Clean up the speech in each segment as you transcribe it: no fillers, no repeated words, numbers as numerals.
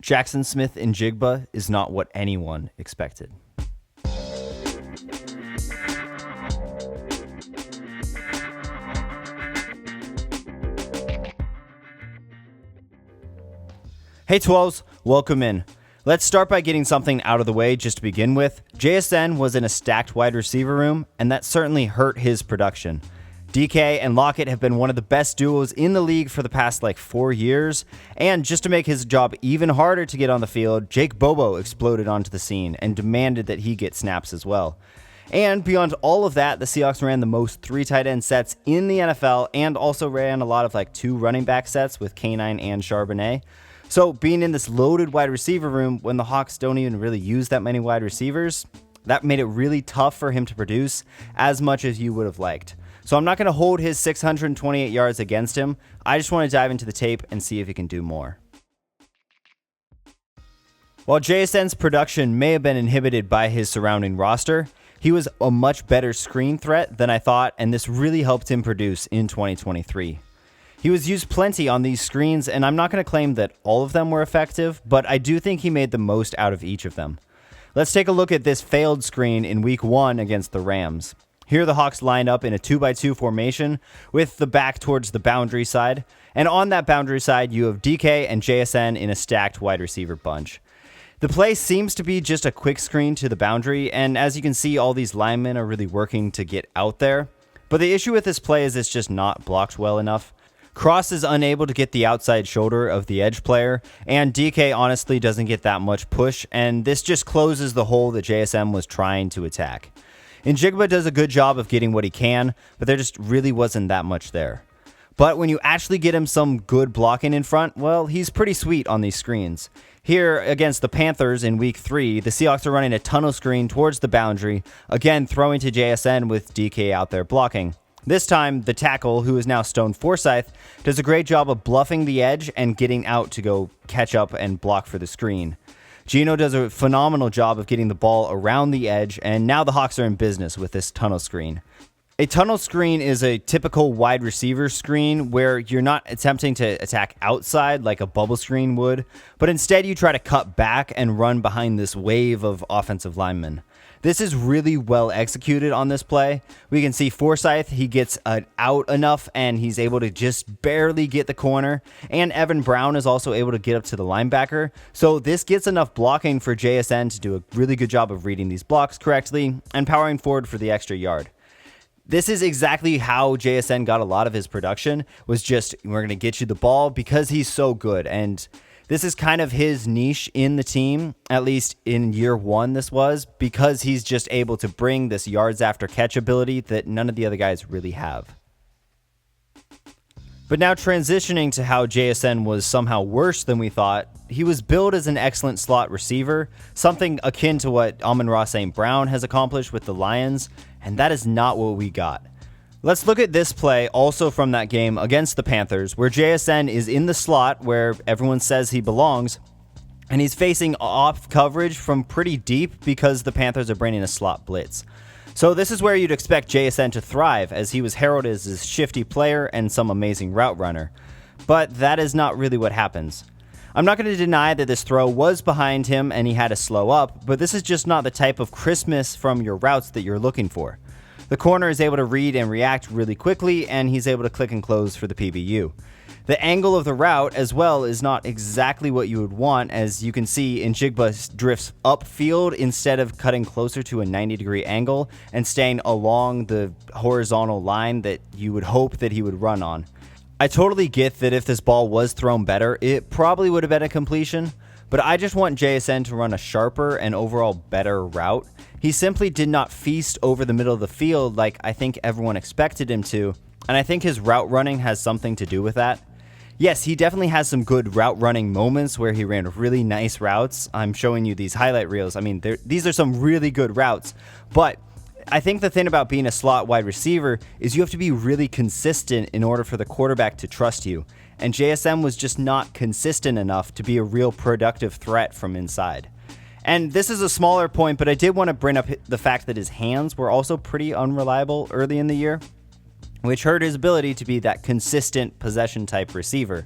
Jaxon Smith-Njigba is not what anyone expected. Hey 12s, welcome in. Let's start by getting something out of the way just to begin with. JSN was in a stacked wide receiver room, and that certainly hurt his production. DK and Lockett have been one of the best duos in the league for the past 4 years, and just to make his job even harder to get on the field, Jake Bobo exploded onto the scene and demanded that he get snaps as well. And beyond all of that, the Seahawks ran the most 3 tight end sets in the NFL and also ran a lot of 2 running back sets with K9 and Charbonnet. So being in this loaded wide receiver room when the Hawks don't even really use that many wide receivers, that made it really tough for him to produce as much as you would have liked. So I'm not going to hold his 628 yards against him. I just want to dive into the tape and see if he can do more. While JSN's production may have been inhibited by his surrounding roster, he was a much better screen threat than I thought, and this really helped him produce in 2023. He was used plenty on these screens, and I'm not going to claim that all of them were effective, but I do think he made the most out of each of them. Let's take a look at this failed screen in Week 1 against the Rams. Here the Hawks lined up in a 2x2 formation with the back towards the boundary side, and on that boundary side you have DK and JSN in a stacked wide receiver bunch. The play seems to be just a quick screen to the boundary, and as you can see, all these linemen are really working to get out there. But the issue with this play is it's just not blocked well enough. Cross is unable to get the outside shoulder of the edge player, and DK honestly doesn't get that much push, and this just closes the hole that JSM was trying to attack. Njigba does a good job of getting what he can, but there just really wasn't that much there. But when you actually get him some good blocking in front, well, he's pretty sweet on these screens. Here against the Panthers in Week 3, the Seahawks are running a tunnel screen towards the boundary, again throwing to JSN with DK out there blocking. This time, the tackle, who is now Stone Forsyth, does a great job of bluffing the edge and getting out to go catch up and block for the screen. Gino does a phenomenal job of getting the ball around the edge, and now the Hawks are in business with this tunnel screen. A tunnel screen is a typical wide receiver screen where you're not attempting to attack outside like a bubble screen would, but instead you try to cut back and run behind this wave of offensive linemen. This is really well executed on this play. We can see Forsyth, he gets out enough and he's able to just barely get the corner. And Evan Brown is also able to get up to the linebacker. So this gets enough blocking for JSN to do a really good job of reading these blocks correctly and powering forward for the extra yard. This is exactly how JSN got a lot of his production, was just, we're going to get you the ball because he's so good. And this is kind of his niche in the team, at least in year 1 this was, because he's just able to bring this yards after catch ability that none of the other guys really have. But now transitioning to how JSN was somehow worse than we thought, he was billed as an excellent slot receiver, something akin to what Amon-Ra St. Brown has accomplished with the Lions, and that is not what we got. Let's look at this play also from that game against the Panthers, where JSN is in the slot where everyone says he belongs, and he's facing off coverage from pretty deep because the Panthers are bringing a slot blitz. So this is where you'd expect JSN to thrive, as he was heralded as a shifty player and some amazing route runner. But that is not really what happens. I'm not going to deny that this throw was behind him and he had to slow up, but this is just not the type of crispness from your routes that you're looking for. The corner is able to read and react really quickly, and he's able to click and close for the PBU. The angle of the route as well is not exactly what you would want, as you can see Njigba drifts upfield instead of cutting closer to a 90-degree angle and staying along the horizontal line that you would hope that he would run on. I totally get that if this ball was thrown better, it probably would have been a completion, but I just want JSN to run a sharper and overall better route. He simply did not feast over the middle of the field like I think everyone expected him to, and I think his route running has something to do with that. Yes, he definitely has some good route running moments where he ran really nice routes. I'm showing you these highlight reels. I mean, these are some really good routes, but I think the thing about being a slot wide receiver is you have to be really consistent in order for the quarterback to trust you, and JSM was just not consistent enough to be a real productive threat from inside. And this is a smaller point, but I did want to bring up the fact that his hands were also pretty unreliable early in the year, which hurt his ability to be that consistent possession type receiver.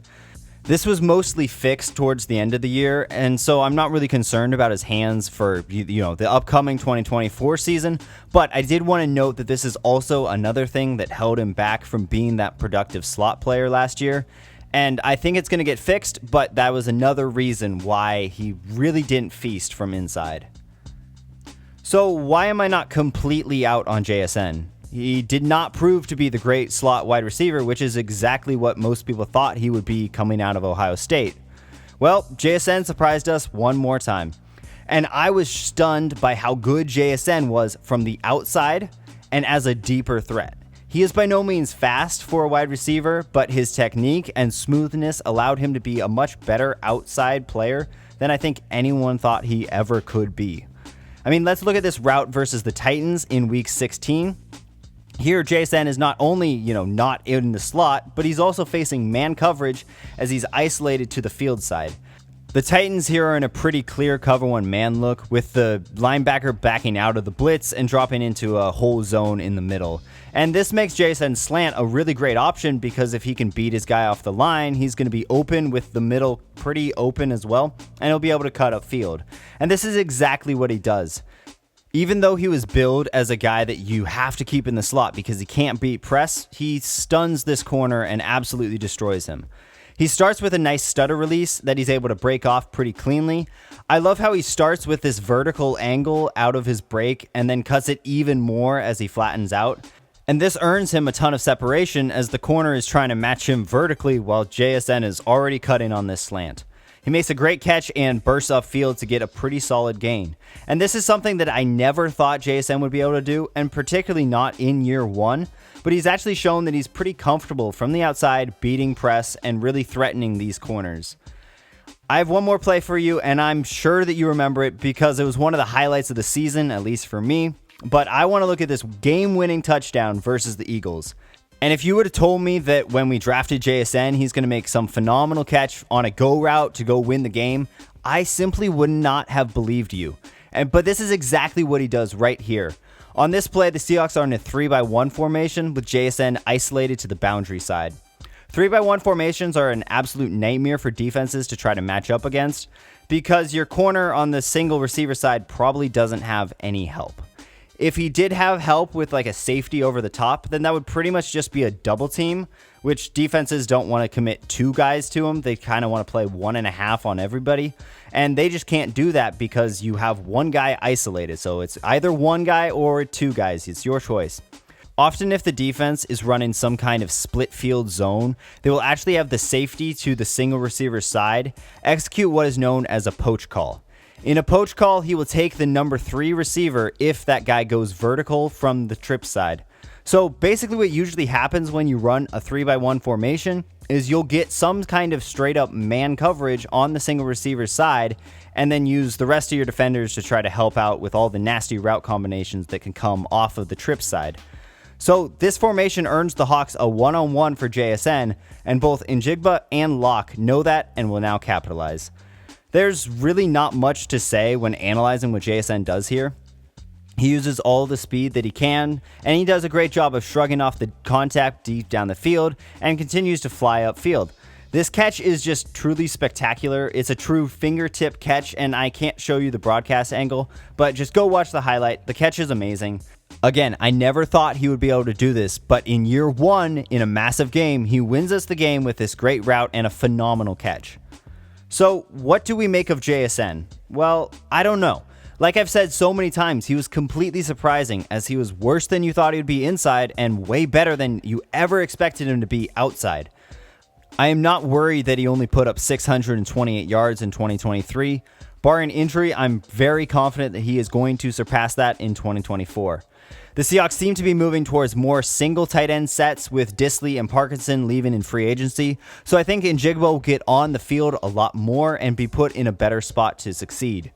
This was mostly fixed towards the end of the year, and so I'm not really concerned about his hands for the upcoming 2024 season, but I did want to note that this is also another thing that held him back from being that productive slot player last year, and I think it's going to get fixed, but that was another reason why he really didn't feast from inside. So why am I not completely out on JSN? He did not prove to be the great slot wide receiver, which is exactly what most people thought he would be coming out of Ohio State. Well, JSN surprised us one more time. And I was stunned by how good JSN was from the outside and as a deeper threat. He is by no means fast for a wide receiver, but his technique and smoothness allowed him to be a much better outside player than I think anyone thought he ever could be. I mean, let's look at this route versus the Titans in week 16. Here, JSN is not only, not in the slot, but he's also facing man coverage as he's isolated to the field side. The Titans here are in a pretty clear cover one man look, with the linebacker backing out of the blitz and dropping into a whole zone in the middle. And this makes JSN slant a really great option because if he can beat his guy off the line, he's going to be open with the middle pretty open as well, and he'll be able to cut upfield. And this is exactly what he does. Even though he was billed as a guy that you have to keep in the slot because he can't beat press, he stuns this corner and absolutely destroys him. He starts with a nice stutter release that he's able to break off pretty cleanly. I love how he starts with this vertical angle out of his break and then cuts it even more as he flattens out. And this earns him a ton of separation as the corner is trying to match him vertically while JSN is already cutting on this slant. He makes a great catch and bursts upfield to get a pretty solid gain. And this is something that I never thought JSN would be able to do, and particularly not in year one, but he's actually shown that he's pretty comfortable from the outside, beating press and really threatening these corners. I have one more play for you, and I'm sure that you remember it because it was one of the highlights of the season, at least for me, but I want to look at this game-winning touchdown versus the Eagles. And if you would have told me that when we drafted JSN, he's going to make some phenomenal catch on a go route to go win the game, I simply would not have believed you. But this is exactly what he does right here. On this play, the Seahawks are in a 3-by-1 formation with JSN isolated to the boundary side. 3-by-1 formations are an absolute nightmare for defenses to try to match up against because your corner on the single receiver side probably doesn't have any help. If he did have help with like a safety over the top, then that would pretty much just be a double team, which defenses don't want to commit 2 guys to him. They kind of want to play 1.5 on everybody. And they just can't do that because you have one guy isolated. So it's either one guy or 2 guys. It's your choice. Often if the defense is running some kind of split field zone, they will actually have the safety to the single receiver side execute what is known as a poach call. In a poach call, he will take the number 3 receiver if that guy goes vertical from the trip side. So basically what usually happens when you run a 3-by-1 formation is you'll get some kind of straight up man coverage on the single receiver side and then use the rest of your defenders to try to help out with all the nasty route combinations that can come off of the trip side. So this formation earns the Hawks a one-on-one for JSN, and both Njigba and Locke know that and will now capitalize. There's really not much to say when analyzing what JSN does here. He uses all the speed that he can, and he does a great job of shrugging off the contact deep down the field and continues to fly upfield. This catch is just truly spectacular. It's a true fingertip catch, and I can't show you the broadcast angle, but just go watch the highlight. The catch is amazing. Again, I never thought he would be able to do this, but in year one, in a massive game, he wins us the game with this great route and a phenomenal catch. So, what do we make of JSN? Well, I don't know. Like I've said so many times, he was completely surprising as he was worse than you thought he would be inside and way better than you ever expected him to be outside. I am not worried that he only put up 628 yards in 2023. Barring injury, I'm very confident that he is going to surpass that in 2024. The Seahawks seem to be moving towards more single tight end sets with Disley and Parkinson leaving in free agency, so I think Njigba will get on the field a lot more and be put in a better spot to succeed.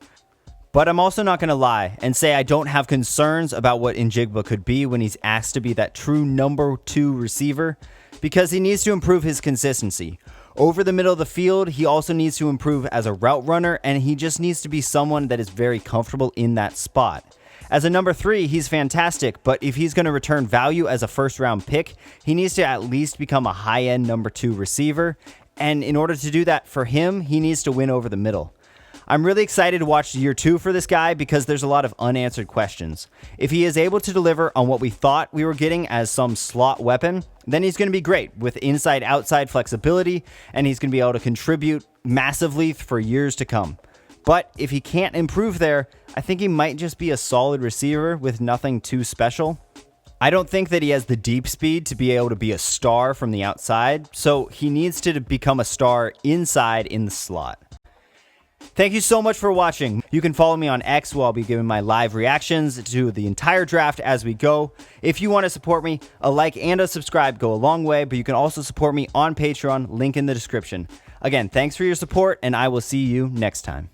But I'm also not going to lie and say I don't have concerns about what Njigba could be when he's asked to be that true number 2 receiver, because he needs to improve his consistency. Over the middle of the field, he also needs to improve as a route runner, and he just needs to be someone that is very comfortable in that spot. As a number 3, he's fantastic, but if he's going to return value as a first-round pick, he needs to at least become a high-end number 2 receiver, And in order to do that for him, he needs to win over the middle. I'm really excited to watch year 2 for this guy because there's a lot of unanswered questions. If he is able to deliver on what we thought we were getting as some slot weapon, then he's going to be great with inside-outside flexibility, and he's going to be able to contribute massively for years to come. But if he can't improve there, I think he might just be a solid receiver with nothing too special. I don't think that he has the deep speed to be able to be a star from the outside, so he needs to become a star inside in the slot. Thank you so much for watching. You can follow me on X where I'll be giving my live reactions to the entire draft as we go. If you want to support me, a like and a subscribe go a long way, but you can also support me on Patreon, link in the description. Again, thanks for your support, and I will see you next time.